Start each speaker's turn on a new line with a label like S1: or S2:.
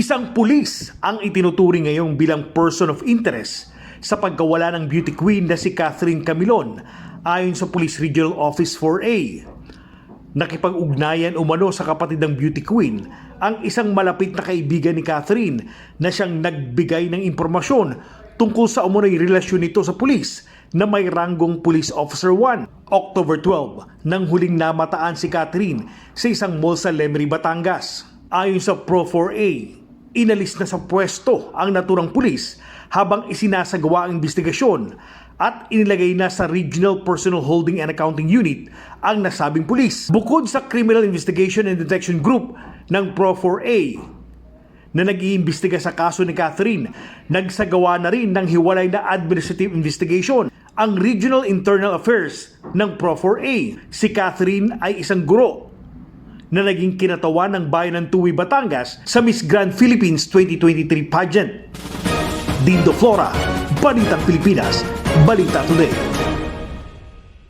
S1: Isang pulis ang itinuturing ngayong bilang person of interest sa pagkawala ng beauty queen na si Catherine Camilon ayon sa Police Regional Office 4A. Nakipag-ugnayan umano sa kapatid ng beauty queen ang isang malapit na kaibigan ni Catherine na siyang nagbigay ng impormasyon tungkol sa umunoy relasyon nito sa pulis na may ranggong Police Officer 1. October 12 nang huling namataan si Catherine sa isang mall sa Lemery, Batangas. Ayon sa Pro 4A, inalis na sa pwesto ang naturang pulis habang isinasagawa ang investigasyon at inilagay na sa Regional Personal Holding and Accounting Unit ang nasabing pulis. Bukod sa Criminal Investigation and Detection Group ng Pro 4A na nag-iimbestiga sa kaso ni Catherine, nagsagawa na rin ng hiwalay na administrative investigation ang Regional Internal Affairs ng Pro 4A. Si Catherine ay isang guro na naging kinatawan ng bayan ng Tuwi, Batangas sa Miss Grand Philippines 2023 pageant. Dindo Flora, Balitang Pilipinas, Balita Today.